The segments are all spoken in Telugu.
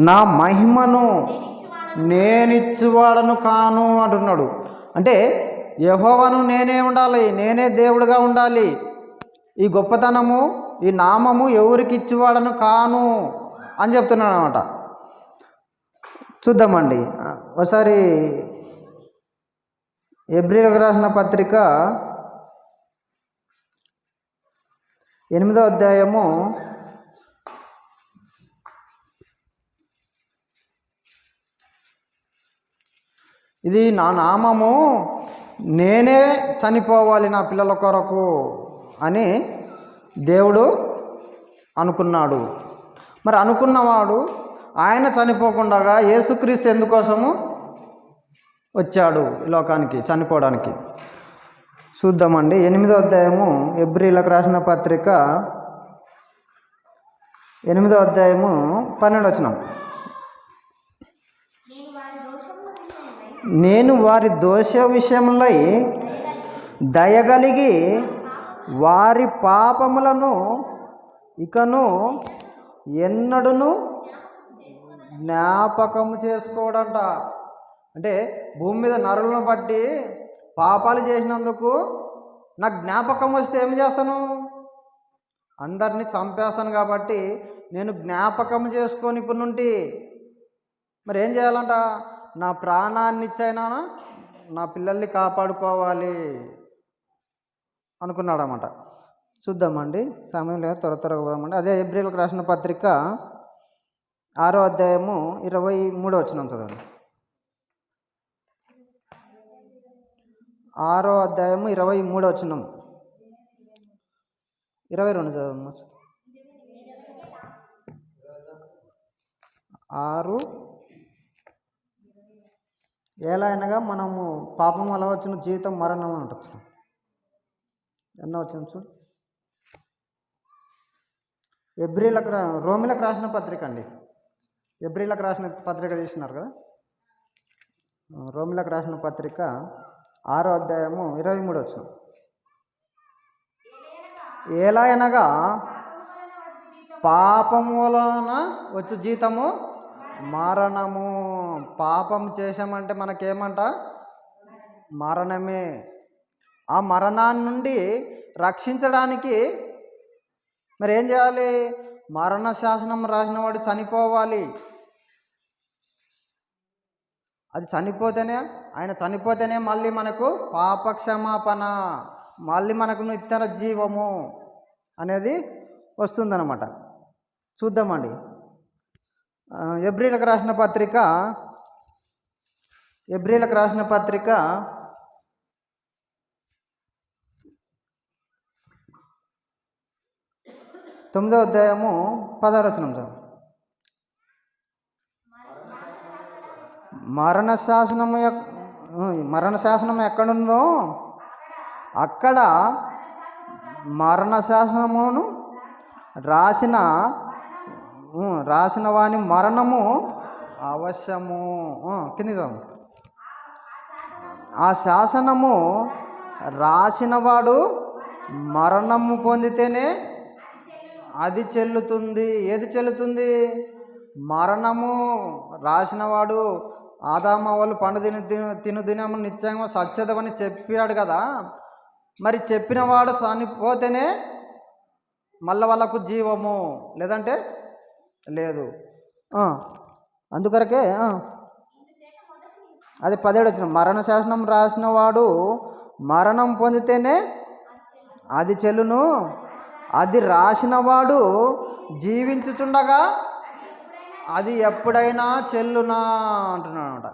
నా మహిమను నేనిచ్చువాడను కాను అంటున్నాడు. అంటే యెహోవాను నేనే ఉండాలి, నేనే దేవుడుగా ఉండాలి. ఈ గొప్పతనము, ఈ నామము ఎవరికి ఇచ్చేవాడను కాను అని చెప్తున్నాడు అనమాట. చూద్దామండి ఒకసారి హెబ్రీయులకు రాసిన పత్రిక 8వ అధ్యాయము 'ఇది నా నామము, నేనే చనిపోవాలి నా పిల్లల కొరకు' అని దేవుడు అనుకున్నాడు. మరి అనుకున్నవాడు ఆయన చనిపోకుండా యేసుక్రీస్తు ఎందుకోసము వచ్చాడు ఈ లోకానికి చనిపోవడానికి? చూద్దామండి. 8వ అధ్యాయము హెబ్రీయులకు రాసిన పత్రిక 8వ అధ్యాయము 12వ వచనం. నేను వారి దోష విషయములై దయగలిగి వారి పాపములను ఇకను ఎన్నడూను జ్ఞాపకము చేసుకోవడంట. అంటే భూమి మీద నరులను బట్టి పాపాలు చేసినందుకు నాకు జ్ఞాపకం వస్తే ఏం చేస్తాను? అందరినీ చంపేస్తాను. కాబట్టి నేను జ్ఞాపకం చేసుకొని ఇప్పుడు నుండి మరి ఏం చేయాలంట? నా ప్రాణాన్ని ఇచ్చైనా నా పిల్లల్ని కాపాడుకోవాలి అనుకున్నాడు అన్నమాట. చూద్దామండి, సమయం లేదు, త్వరగా పోదామండి. అదే హెబ్రీయులకు రాసిన పత్రిక 6వ అధ్యాయము 23వ వచనం చదవండి. 6వ అధ్యాయము 23వ వచనం, 22 చదవమ్మా. 6 ఎలా అయినగా మనము పాపం వల్ల వచ్చిన జీవితం మరణం అని అంటచ్చు. ఎన్నో వచ్చిన చూడు. రోమిలకు రాసిన పత్రిక అండి. హెబ్రీయులకు రాసిన పత్రిక తీసినారు కదా. రోమిలకు రాసిన పత్రిక 6వ అధ్యాయము 23వ వచనం. ఎలా అనగా పాపము వలన వచ్చే జీతము మరణము. పాపం చేసామంటే మనకేమంట? మరణమే. ఆ మరణాన్ని నుండి రక్షించడానికి మరి ఏం చేయాలి? మరణ శాసనం రాసిన వాడు చనిపోవాలి. అది చనిపోతేనే, ఆయన చనిపోతేనే మళ్ళీ మనకు పాపక్షమాపణ, మళ్ళీ మనకు నిత్య జీవము అనేది వస్తుందన్నమాట. చూద్దామండి. హెబ్రీయులకు రాసిన పత్రిక 9వ అధ్యాయము 16వ వచనం. మరణ శాసనము ఎక్కడుందో అక్కడ మరణ శాసనమును రాసిన వాని మరణము అవశ్యము. కింది ఆ శాసనము రాసినవాడు మరణము పొందితేనే అది చెల్లుతుంది. ఏది చెల్లుతుంది? మరణము. రాసినవాడు ఆదామ వాళ్ళు పండు తిను దినము నిశ్చయంగా సత్యదమని చెప్పాడు కదా. మరి చెప్పినవాడు చనిపోతేనే మళ్ళీ వాళ్ళకు జీవము, లేదంటే లేదు. అందుకొరకే అది 17వ వచనం. మరణ శాసనం రాసిన వాడు మరణం పొందితేనే అది చెల్లును, అది రాసినవాడు జీవించుచుండగా అది ఎప్పుడైనా చెల్లునా అంటున్నాడు అనమాట.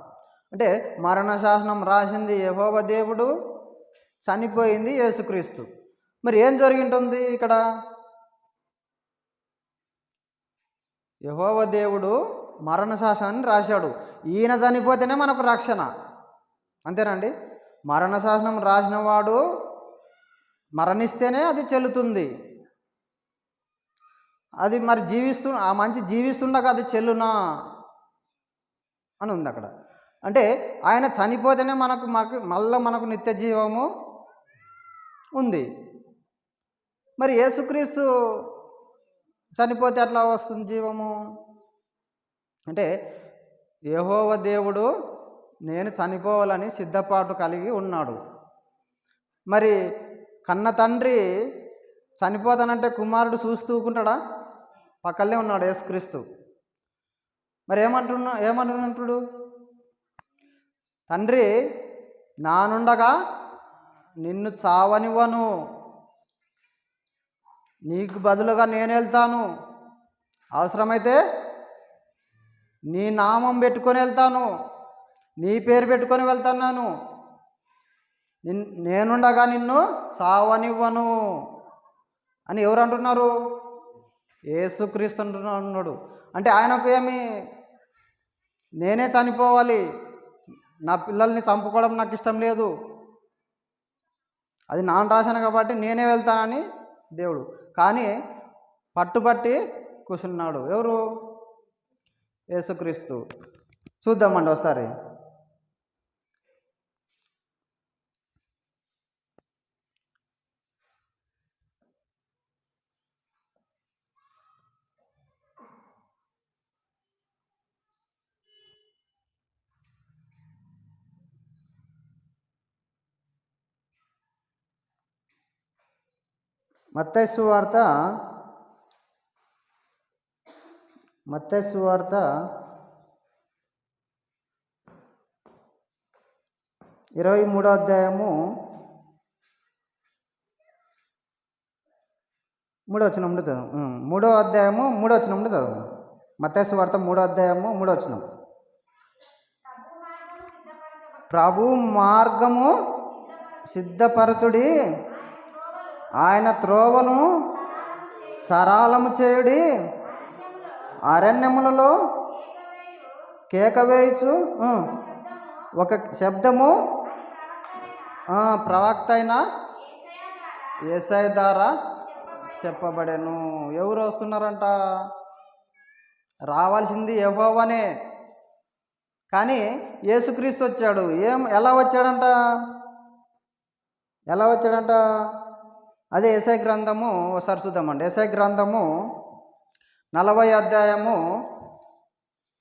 అంటే మరణ శాసనం రాసింది యెహోవా దేవుడు, చనిపోయింది యేసుక్రీస్తు. మరి ఏం జరిగింటుంది ఇక్కడ? యెహోవా దేవుడు మరణ శాసనాన్ని రాశాడు. ఈయన చనిపోతేనే మనకు రక్షణ, అంతేనండి. మరణ శాసనం రాసిన వాడు మరణిస్తేనే అది చెల్లుతుంది. అది మరి ఆ మంచి జీవిస్తుండగా అది చెల్లునా అని ఉంది అక్కడ. అంటే ఆయన చనిపోతేనే మళ్ళీ మనకు నిత్య జీవము ఉంది. మరి యేసుక్రీస్తు చనిపోతే ఎట్లా వస్తుంది జీవము అంటే యెహోవా దేవుడు నేను చనిపోవాలని సిద్ధపాటు కలిగి ఉన్నాడు. మరి కన్న తండ్రి చనిపోతానంటే కుమారుడు చూస్తూ ఊకుంటాడా? పక్కనే ఉన్నాడు యేసుక్రీస్తు. మరి ఏమంటున్నాడు? తండ్రి నానుండగా నిన్ను చావనివ్వను, నీకు బదులుగా నేను వెళ్తాను, అవసరమైతే నీ నామం పెట్టుకొని వెళ్తాను, నీ పేరు పెట్టుకొని వెళ్తున్నాను, నేనుండగా నిన్ను చావనివ్వను అని ఎవరు అంటున్నారు? యేసుక్రీస్తు అంటున్నాడు. అంటే ఆయనకు ఏమి, నేనే చనిపోవాలి, నా పిల్లల్ని చంపుకోవడం నాకు ఇష్టం లేదు, అది నాన్న రాశాను కాబట్టి నేనే వెళ్తానని దేవుడు. కానీ పట్టుబట్టి కూర్చున్నాడు ఎవరు? యేసుక్రీస్తు. చూద్దామండి ఒకసారి. మత్తయి సువార్త 23వ అధ్యాయము 3వ వచనం నుండి చదువు. 3వ అధ్యాయము 3వ వచనం నుండి చదువు. మత్తయి సువార్త 3వ అధ్యాయము 3వ వచనం. ప్రభు మార్గము సిద్ధపరచుడి, ఆయన త్రోవను సరళము చేయుడి, అరణ్యములలో కేక వేయుచు ఒక శబ్దము ప్రవక్త అయిన యేషయా ద్వారా చెప్పబడెను. ఎవరు వస్తున్నారంట? రావాల్సింది యెహోవానే, కానీ యేసుక్రీస్తు వచ్చాడు. ఎలా వచ్చాడంట? అదే యెషయా గ్రంథము ఒకసారి చూద్దామండి. యెషయా గ్రంథము 40వ అధ్యాయము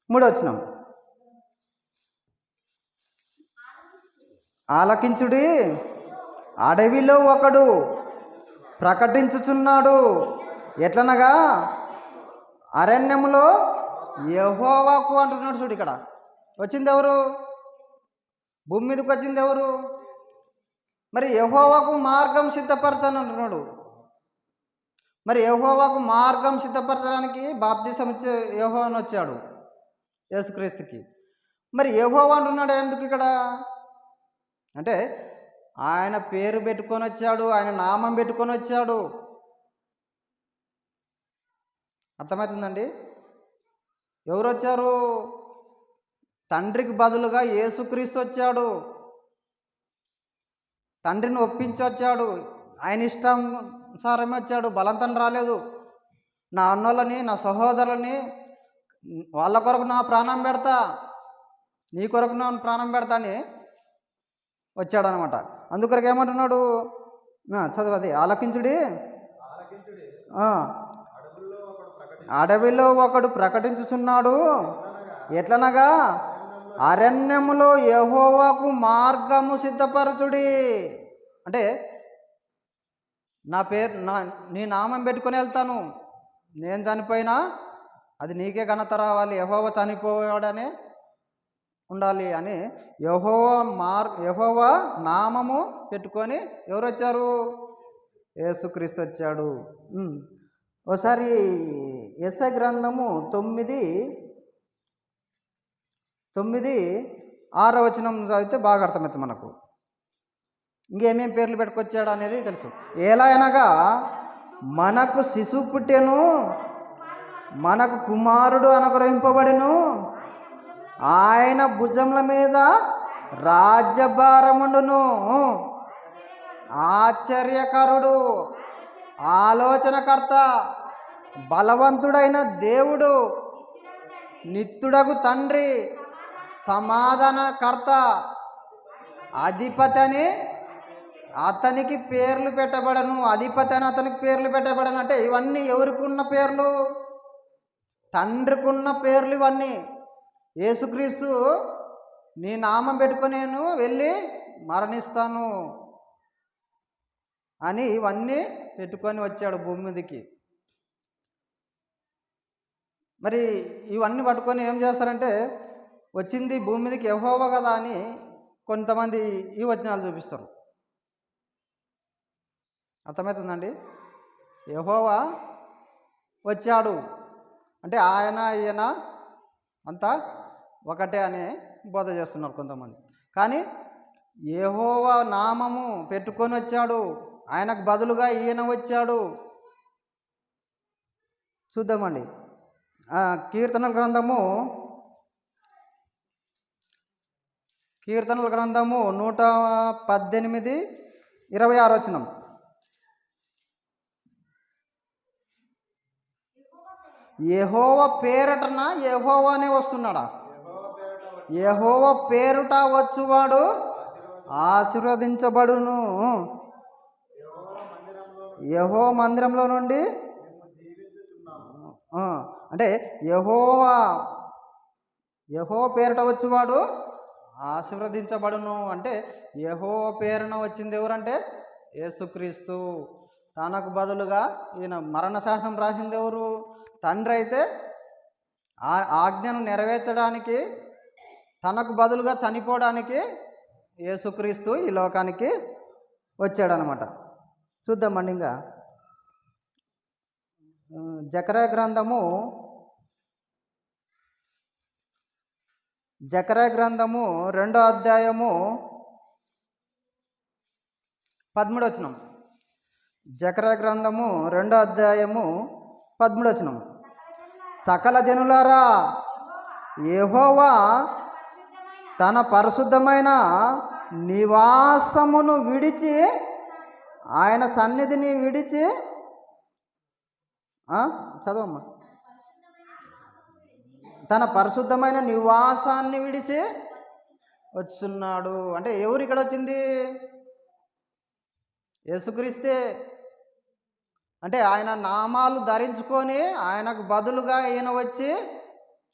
3వ వచనం. ఆలకించుడి, అడవిలో ఒకడు ప్రకటించుచున్నాడు, ఎట్లనగా అరణ్యములో యెహోవాకు అంటున్నాడు. చూడు, ఇక్కడ వచ్చింది ఎవరు? భూమి మీదకి వచ్చింది ఎవరు? మరి యెహోవాకు మార్గం సిద్ధపరచని అంటున్నాడు. మరి యెహోవాకు మార్గం సిద్ధపరచడానికి బాప్తిసం ఇచ్చే యెహోవాను వచ్చాడు యేసుక్రీస్తుకి. మరి యెహోవా అంటున్నాడు ఎందుకు ఇక్కడ? అంటే ఆయన పేరు పెట్టుకొని వచ్చాడు, ఆయన నామం పెట్టుకొని వచ్చాడు. అర్థమవుతుందండి? ఎవరు వచ్చారు? తండ్రికి బదులుగా యేసుక్రీస్తు వచ్చాడు. తండ్రిని ఒప్పించి వచ్చాడు, ఆయన ఇష్టానుసారమే వచ్చాడు, బలవంతం రాలేదు. నా అన్నోళ్ళని, నా సహోదరులని, వాళ్ళ కొరకు నా ప్రాణం పెడతా, నీ కొరకు నా ప్రాణం పెడతా అని వచ్చాడనమాట. అందుకొరకు ఏమంటున్నాడు? చదవది, ఆలకించుడి, అడవిలో ఒకడు ప్రకటించుచున్నాడు, ఎట్లనగా అరణ్యములో యెహోవాకు మార్గము సిద్ధపరచుడి. అంటే నీ నామం పెట్టుకొని వెళ్తాను, నేను చనిపోయినా అది నీకే ఘనత రావాలి, యెహోవా చనిపోయాడనే ఉండాలి అని యెహోవా నామము పెట్టుకొని ఎవరు వచ్చారు? యేసుక్రీస్తు వచ్చాడు. ఒకసారి యెషయా గ్రంథము 9:6వ వచనం చదివితే బాగా అర్థమవుతుంది మనకు. ఇంకేమేం పేర్లు పెట్టుకొచ్చాడు అనేది తెలుసు. ఎలా అనగా మనకు శిశువు పుట్టెను, మనకు కుమారుడు అనుగ్రహింపబడెను, ఆయన భుజముల మీద రాజ్యభారముండును, ఆశ్చర్యకరుడు, ఆలోచనకర్త, బలవంతుడైన దేవుడు, నిత్యుడగు తండ్రి, సమాధానకర్త, అధిపతి అని అతనికి పేర్లు పెట్టబడను. అధిపతి అని అతనికి పేర్లు పెట్టబడను. అంటే ఇవన్నీ ఎవరికి ఉన్న పేర్లు? తండ్రికి ఉన్న పేర్లు ఇవన్నీ. యేసుక్రీస్తు నీ నామం పెట్టుకొని నేను వెళ్ళి మరణిస్తాను అని ఇవన్నీ పెట్టుకొని వచ్చాడు భూమి మీదకి. మరి ఇవన్నీ పట్టుకొని ఏం చేస్తారంటే, వచ్చింది భూమి మీదకి యెహోవా కదా అని కొంతమంది ఈ వచనాలు చూపిస్తారు. అర్థమవుతుందండి? యెహోవా వచ్చాడు అంటే ఆయన ఈయన అంతా ఒకటే అని బోధ చేస్తున్నారు కొంతమంది. కానీ యెహోవా నామము పెట్టుకొని వచ్చాడు, ఆయనకు బదులుగా ఈయన వచ్చాడు. చూద్దామండి. కీర్తనల గ్రంథము 118:26 వచనం. యెహోవా పేరటన యెహోవానే వస్తున్నాడా? యెహోవా పేరుట వచ్చువాడు ఆశీర్వదించబడును. యెహోవా మందిరంలో నుండి అంటే యెహోవా పేరుట వచ్చువాడు ఆశీర్వదించబడును. అంటే యెహోవా పేరున వచ్చింది ఎవరంటే యేసుక్రీస్తు. తనకు బదులుగా ఈయన మరణ శాసనం రాసింది ఎవరు? తండ్రి అయితే ఆ ఆజ్ఞను నెరవేర్చడానికి, తనకు బదులుగా చనిపోవడానికి యేసుక్రీస్తు ఈ లోకానికి వచ్చాడనమాట. చూద్దామండి. ఇంకా జకర్యా గ్రంథము 2వ అధ్యాయము 13వ వచనం. జకర్యా గ్రంథము 2వ అధ్యాయము 13వ వచనం. సకల జనులారా, యెహోవా తన పరిశుద్ధమైన నివాసమును విడిచి, ఆయన సన్నిధిని విడిచి, చదవమ్మా, తన పరిశుద్ధమైన నివాసాన్ని విడిచి వచ్చున్నాడు. అంటే ఎవరు ఇక్కడ వచ్చింది? యేసుక్రీస్తే. అంటే ఆయన నామాలు ధరించుకొని ఆయనకు బదులుగా ఈయన వచ్చి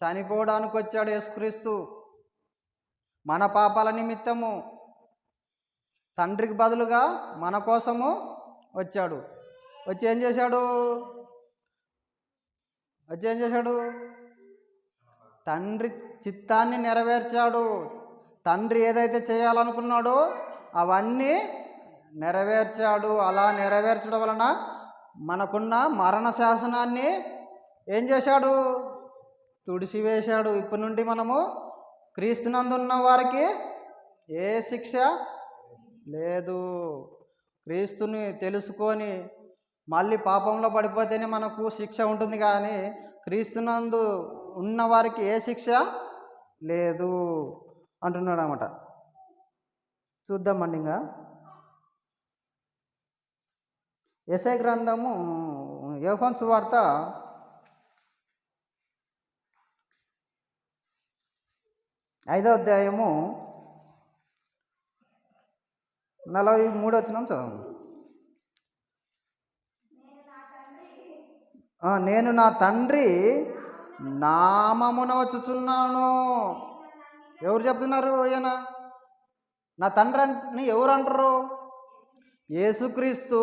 చనిపోవడానికి వచ్చాడు యేసుక్రీస్తు. మన పాపాల నిమిత్తము తండ్రికి బదులుగా మన కోసము వచ్చాడు. వచ్చి ఏం చేశాడు? తండ్రి చిత్తాన్ని నెరవేర్చాడు. తండ్రి ఏదైతే చేయాలనుకున్నాడో అవన్నీ నెరవేర్చాడు. అలా నెరవేర్చడం వలన మనకున్న మరణ శాసనాన్ని ఏం చేశాడు? తుడిసివేశాడు. ఇప్పటి నుండి మనము క్రీస్తునందున్న వారికి ఏ శిక్ష లేదు. క్రీస్తుని తెలుసుకొని మళ్ళీ పాపంలో పడిపోతేనే మనకు శిక్ష ఉంటుంది, కానీ క్రీస్తునందు ఉన్న వారికి ఏ శిక్ష లేదు అంటున్నాడు అన్నమాట. చూద్దామండి. ఇంకా యెషయా గ్రంథము, యోహాను సువార్త 5వ అధ్యాయము 43వ వచనం చదవండి. నేను నా తండ్రి నామమున వచ్చుచున్నాను. ఎవరు చెప్తున్నారు? ఈయన నా తండ్రి అని ఎవరు అంటారు? యేసుక్రీస్తు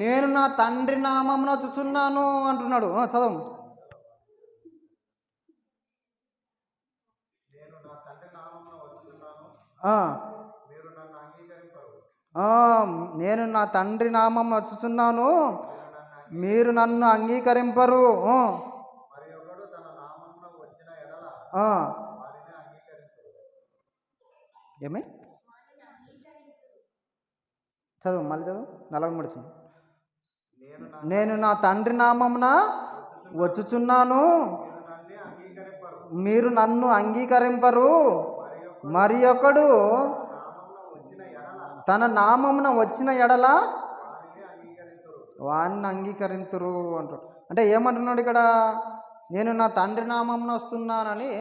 నేను నా తండ్రి నామమున వచ్చుచున్నాను అంటున్నాడు. చదవం. నేను నా తండ్రి నామం వచ్చుచున్నాను, మీరు నన్ను అంగీకరింపరు. ఏమి చదువు, మళ్ళీ చదువు. 43. నేను నా తండ్రి నామమున వచ్చుచున్నాను, మీరు నన్ను అంగీకరింపరు. మరి ఒకడు తన నామమున వచ్చిన ఎడల వాడిని అంగీకరింతురు అంటాడు. అంటే ఏమంటున్నాడు ఇక్కడ? నేను నా తండ్రి నామమున వస్తున్నానని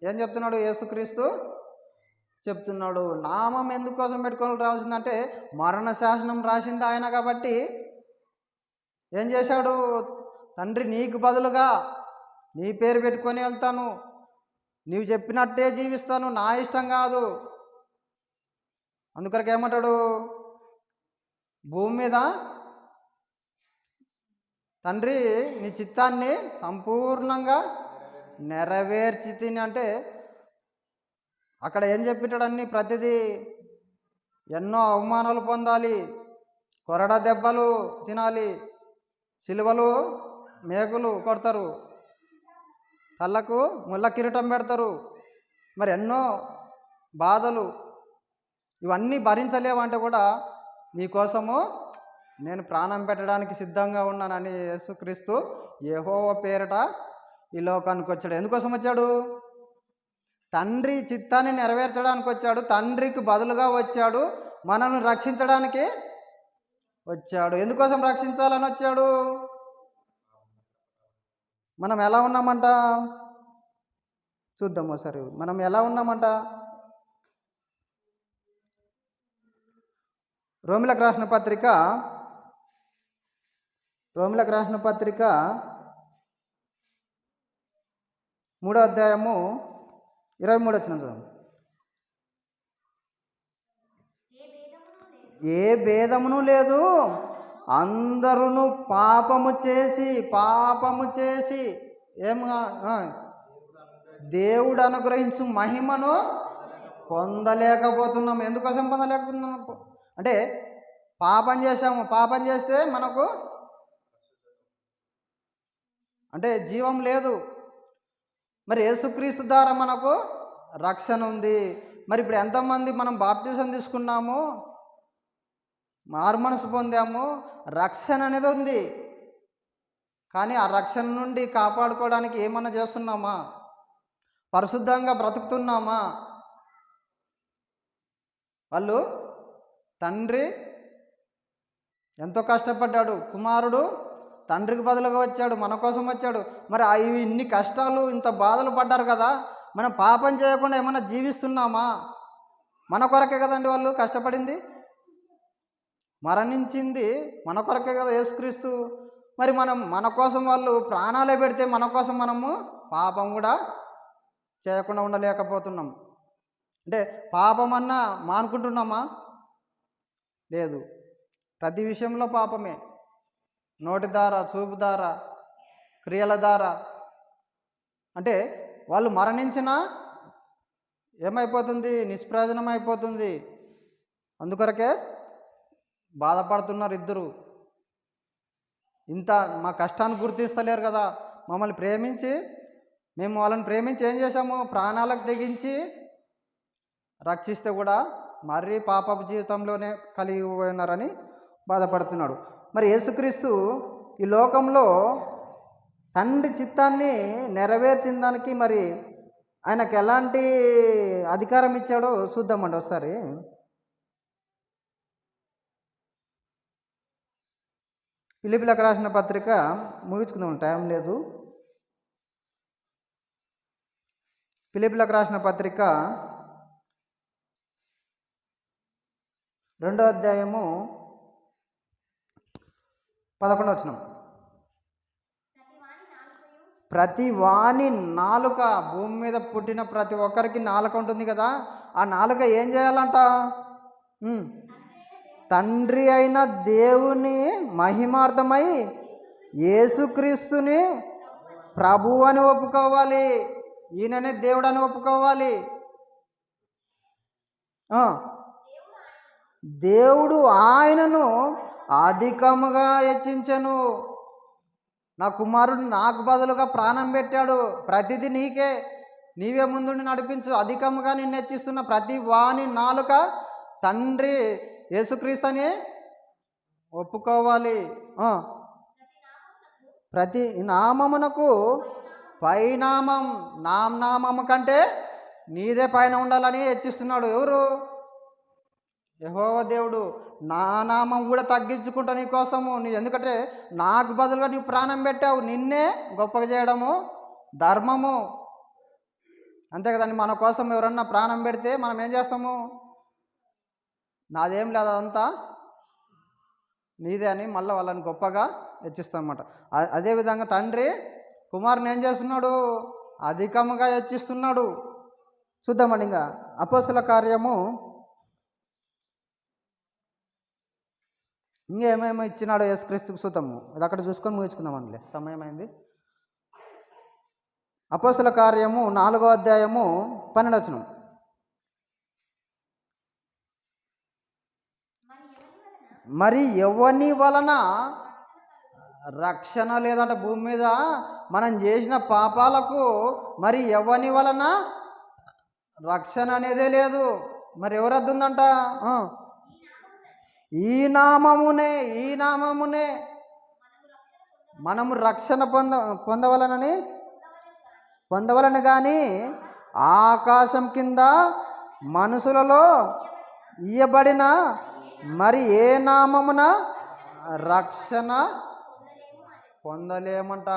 ఏం చెప్తున్నాడు? యేసుక్రీస్తు చెప్తున్నాడు. నామం ఎందుకోసం పెట్టుకొని రావాల్సిందంటే మరణ శాసనం రాసింది ఆయన కాబట్టి ఏం చేశాడు? తండ్రి నీకు బదులుగా నీ పేరు పెట్టుకొని వెళ్తాను, నీవు చెప్పినట్టే జీవిస్తాను, నా ఇష్టం కాదు. అందుకొరకు ఏమంటాడు, భూమి మీద తండ్రి నీ చిత్తాన్ని సంపూర్ణంగా నెరవేర్చి తిని అంటే అక్కడ ఏం చెప్పిటాడన్ని ప్రతిదీ ఎన్నో అవమానాలు పొందాలి, కొరడ దెబ్బలు తినాలి, సిలువలు మేకులు కొడతారు, కళ్ళకు ముళ్ళ కిరీటం పెడతారు, మరి ఎన్నో బాధలు ఇవన్నీ భరించలేవంటే కూడా నీకోసము నేను ప్రాణం పెట్టడానికి సిద్ధంగా ఉన్నానని యేసుక్రీస్తు యెహోవా పేరట ఈ లోకానికి వచ్చాడు. ఎందుకోసం వచ్చాడు? తండ్రి చిత్తాన్ని నెరవేర్చడానికి వచ్చాడు, తండ్రికి బదులుగా వచ్చాడు, మనల్ని రక్షించడానికి వచ్చాడు. ఎందుకోసం రక్షించాలని వచ్చాడు? మనం ఎలా ఉన్నామంట చూద్దాం ఒకసారి. మనం ఎలా ఉన్నామంట? రోమిలకు రాసిన పత్రిక 3వ అధ్యాయము 23 వచ్చిన చూద్దాం. ఏ భేదమును లేదు, అందరూ పాపము చేసి దేవుడు అనుగ్రహించు మహిమను పొందలేకపోతున్నాం. ఎందుకోసం పొందలేకపోతున్నాం అంటే పాపం చేసాము, పాపం చేస్తే మనకు అంటే జీవం లేదు. మరి యేసుక్రీస్తు ద్వారా మనకు రక్షణ ఉంది. మరి ఇప్పుడు ఎంతమంది మనం బాప్తిజం తీసుకున్నాము, మారుమనసు పొందాము, రక్షణ అనేది ఉంది. కానీ ఆ రక్షణ నుండి కాపాడుకోవడానికి ఏమన్నా చేస్తున్నామా? పరిశుద్ధంగా బ్రతుకుతున్నామా? వాళ్ళు తండ్రి ఎంతో కష్టపడ్డాడు, కుమారుడు తండ్రికి బదులుగా వచ్చాడు, మన కోసం వచ్చాడు. మరి ఇన్ని కష్టాలు ఇంత బాధలు పడ్డారు కదా, మనం పాపం చేయకుండా ఏమన్నా జీవిస్తున్నామా? మన కొరకే కదండి వాళ్ళు కష్టపడింది, మరణించింది మన కొరకే కదా యేసుక్రీస్తు. మరి మన కోసం వాళ్ళు ప్రాణాలే పెడితే మన కోసం మనము పాపం కూడా చేయకుండా ఉండలేకపోతున్నాం. అంటే పాపమన్నా మానుకుంటున్నామా? లేదు. ప్రతి విషయంలో పాపమే. నోటి ద్వారా, చూపు ద్వారా, క్రియల ద్వారా. అంటే వాళ్ళు మరణించినా ఏమైపోతుంది? నిష్ప్రయోజనం అయిపోతుంది. అందుకొరకే బాధపడుతున్నారు ఇద్దరు. ఇంత మా కష్టాన్ని గుర్తిస్తలేరు కదా, మమ్మల్ని ప్రేమించి మేము వాళ్ళని ప్రేమించి ఏం చేశాము? ప్రాణాలకు తెగించి రక్షిస్తే కూడా మరీ పాపపు జీవితంలోనే కలిగి పోయినారని బాధపడుతున్నాడు. మరి యేసుక్రీస్తు ఈ లోకంలో తండ్రి చిత్తాన్ని నెరవేర్చిన దానికి మరి ఆయనకు ఎలాంటి అధికారం ఇచ్చాడో చూద్దామండి ఒకసారి. ఫిలిప్పీలకు రాసిన పత్రిక ముగించుకుందాం, టైం లేదు. ఫిలిప్పీలకు రాసిన పత్రిక 2వ అధ్యాయము 11 వచనం. ప్రతి వాని నాలుక, భూమి మీద పుట్టిన ప్రతి ఒక్కరికి నాలుక ఉంటుంది కదా, ఆ నాలుక ఏం చేయాలంట? తండ్రి అయిన దేవుని మహిమార్థమై యేసుక్రీస్తుని ప్రభువు అని ఒప్పుకోవాలి. ఈయననే దేవుడు అని ఒప్పుకోవాలి. దేవుడు ఆయనను అధికముగా హెచ్చించెను. నా కుమారుడు నాకు బదులుగా ప్రాణం పెట్టాడు, ప్రతిదీ నీకే, నీవే ముందుండి నడిపించు, అధికముగా నిన్ను హెచ్చిస్తున్న ప్రతి వాని నాలుక తండ్రి యేసుక్రీస్తు అని ఒప్పుకోవాలి. ప్రతి నామమునకు పైనామం, నామము కంటే నీదే పైన ఉండాలని హెచ్చిస్తున్నాడు. ఎవరు? యెహోవా దేవుడు. నా నామం కూడా తగ్గించుకుంటా నీ కోసము. ఎందుకంటే నాకు బదులుగా నీవు ప్రాణం పెట్టావు, నిన్నే గొప్పగా చేయడము ధర్మము. అంతే కదండి. మన కోసం ఎవరన్నా ప్రాణం పెడితే మనం ఏం చేస్తాము? నాదేం లేదు, అదంతా నీదే అని మళ్ళీ వాళ్ళని గొప్పగా హెచ్చిస్తామన్నమాట. అదేవిధంగా తండ్రి కుమారుని ఏం చేస్తున్నాడు? అధికముగా హెచ్చిస్తున్నాడు. చూద్దామండి. ఇంకా అపోస్తుల కార్యము ఇంకేమేమో ఇచ్చినాడు యేసుక్రీస్తుకు చూద్దాము. అది అక్కడ చూసుకొని ముగించుకుందామండి, సమయం అయింది. అపోస్తుల కార్యము 4వ అధ్యాయము 12వ వచనం. మరి ఎవని వలన రక్షణ లేదంట భూమి మీద మనం చేసిన పాపాలకు. మరి ఎవని వలన రక్షణ అనేదే లేదు. మరి ఎవరు వద్దుందంట? ఈ నామమునే మనము రక్షణ పొందవలని కానీ ఆకాశం కింద మనుషులలో ఇయ్యబడిన మరి ఏ నామమున రక్షణ పొందలేమంట.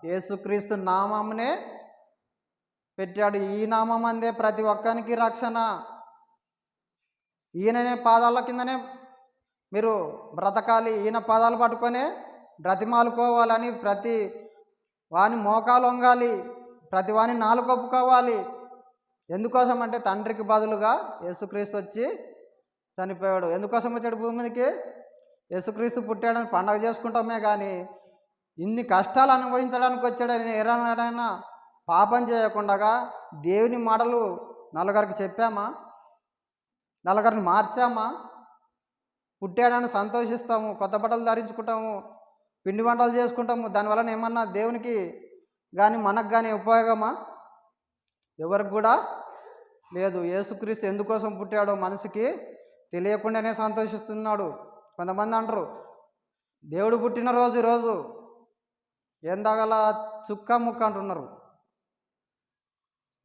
యేసుక్రీస్తు నామమునే పెట్టాడు. ఈ నామం అందే ప్రతి ఒక్కరికి రక్షణ. ఈయననే పాదాల కిందనే మీరు బ్రతకాలి, ఈయన పాదాలు పట్టుకొనే బ్రతిమాలుకోవాలని, ప్రతి వాని మోకాలు వంగాలి, ప్రతి వాని నాలుగు ఒప్పుకోవాలి. ఎందుకోసం అంటే తండ్రికి బదులుగా యేసుక్రీస్తు వచ్చి చనిపోయాడు. ఎందుకోసం వచ్చాడు భూమి మీదకి? యేసుక్రీస్తు పుట్టాడని పండగ చేసుకుంటామే కానీ ఇన్ని కష్టాలు అనుభవించడానికి వచ్చాడని ఎవరైనా పాపం చేయకుండా దేవుని మాటలు నలుగురికి చెప్పామా? నలుగురిని మార్చామా? పుట్టాడని సంతోషిస్తాము, కొత్త బట్టలు ధరించుకుంటాము, పిండి వంటలు చేసుకుంటాము. దానివల్ల ఏమన్నా దేవునికి కానీ మనకు కానీ ఉపయోగమా? ఎవరికి కూడా లేదు. యేసుక్రీస్తు ఎందుకోసం పుట్టాడో మనిషికి తెలియకుండానే సంతోషిస్తున్నాడు. కొంతమంది అంటారు దేవుడు పుట్టినరోజు ఈరోజు ఏం తాగల చుక్క ముక్క అంటున్నారు.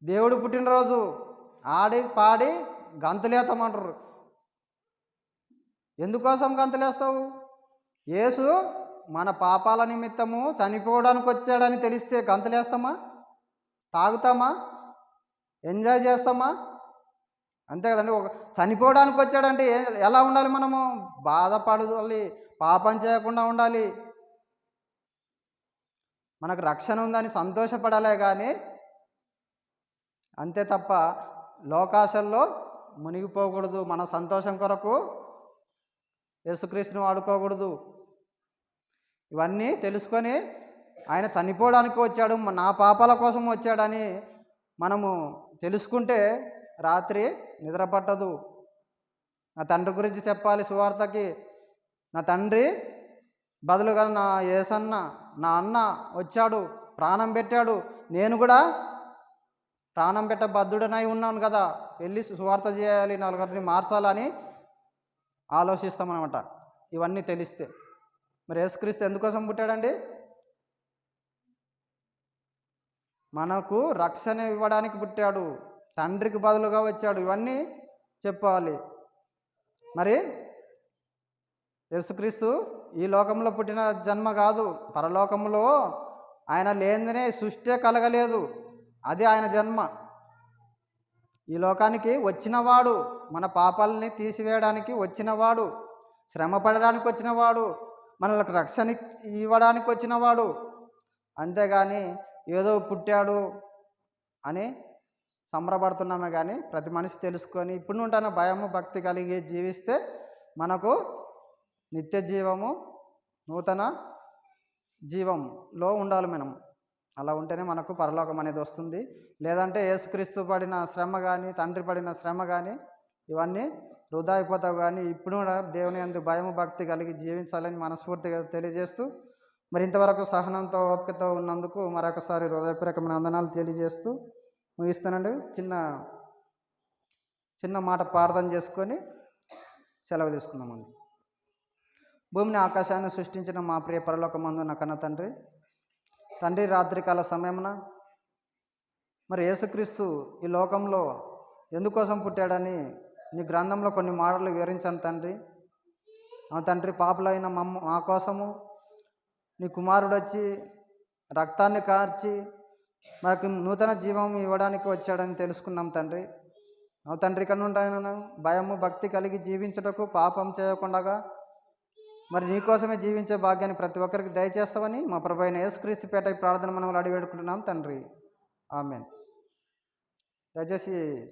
దేవుడు పుట్టినరోజు ఆడి పాడి గంతులేస్తామంటారు. ఎందుకోసం గంతులేస్తావు? యేసు మన పాపాల నిమిత్తము చనిపోవడానికి వచ్చాడని తెలిస్తే గంతులేస్తామా? తాగుతామా? ఎంజాయ్ చేస్తామా? అంతే కదండి. చనిపోవడానికి వచ్చాడంటే ఎలా ఉండాలి? మనము బాధపడాలి, పాపం చేయకుండా ఉండాలి, మనకు రక్షణ ఉందని సంతోషపడాలే కానీ అంతే తప్ప లోకాశల్లో మునిగిపోకూడదు. మన సంతోషం కొరకు యేసుక్రీస్తుని వాడుకోకూడదు. ఇవన్నీ తెలుసుకొని ఆయన చనిపోవడానికి వచ్చాడు, నా పాపాల కోసం వచ్చాడని మనము తెలుసుకుంటే రాత్రి నిద్ర పట్టదు. నా తండ్రి గురించి చెప్పాలి సువార్తకి. నా తండ్రి బదులుగా నా యేసన్న, నా అన్న వచ్చాడు, ప్రాణం పెట్టాడు, నేను కూడా ప్రాణం పెట్ట బద్ధుడనై ఉన్నాను కదా, వెళ్ళి సువార్త చేయాలి, నలుగురిని మార్చాలని ఆలోచిస్తామన్నమాట. ఇవన్నీ తెలిస్తే మరి యేసుక్రీస్తు ఎందుకోసం పుట్టాడండి? మనకు రక్షణ ఇవ్వడానికి పుట్టాడు, తండ్రికి బదులుగా వచ్చాడు. ఇవన్నీ చెప్పాలి. మరి యేసుక్రీస్తు ఈ లోకంలో పుట్టిన జన్మ కాదు, పరలోకంలో ఆయన లేనిదనే సృష్టి కలగలేదు. అది ఆయన జన్మ. ఈ లోకానికి వచ్చినవాడు, మన పాపాలని తీసివేయడానికి వచ్చినవాడు, శ్రమ పడడానికి వచ్చినవాడు, మనలకు రక్షణ ఇవ్వడానికి వచ్చినవాడు. అంతేగాని ఏదో పుట్టాడు అని సంబరపడుతున్నామే కానీ ప్రతి మనిషి తెలుసుకొని ఇప్పుడు ఉంటాన భయము భక్తి కలిగి జీవిస్తే మనకు నిత్య జీవము, నూతన జీవంలో ఉండాలి మనం. అలా ఉంటేనే మనకు పరలోకం అనేది వస్తుంది. లేదంటే యేసుక్రీస్తు పడిన శ్రమ కానీ, తండ్రి పడిన శ్రమ కానీ ఇవన్నీ వృధా అయిపోతావు. కానీ ఇప్పుడు కూడా దేవుని యందు భయము భక్తి కలిగి జీవించాలని మనస్ఫూర్తిగా తెలియజేస్తూ, మరి ఇంతవరకు సహనంతో ఓపికతో ఉన్నందుకు మరొకసారి హృదయపూర్వకమైన వందనాలు తెలియజేస్తూ ముగిస్తానండి. చిన్న మాట ప్రార్థన చేసుకొని సెలవు తీసుకుందామండి. భూమిని ఆకాశాన్ని సృష్టించిన మా ప్రియ పరలోకమందు నా కన్న తండ్రి, రాత్రికాల సమయమున మరి యేసుక్రీస్తు ఈ లోకంలో ఎందుకోసం పుట్టాడని నీ గ్రంథంలో కొన్ని మాటలు వివరించాను తండ్రి. తండ్రి, పాపులైన మా కోసము నీ కుమారుడు వచ్చి రక్తాన్ని కార్చి మాకు నూతన జీవం ఇవ్వడానికి వచ్చాడని తెలుసుకున్నాం తండ్రి. తండ్రి, ఇక్కడ ఉంటాను భయము భక్తి కలిగి జీవించుటకు, పాపం చేయకుండా మరి నీకోసమే జీవించే భాగ్యాన్ని ప్రతి ఒక్కరికి దయచేస్తామని మా ప్రభు అయిన యేసుక్రీస్తు పేట ఈ ప్రార్థన మనం అడిగి వేడుకుంటున్నాం తండ్రి. ఆమెన్. దయచేసి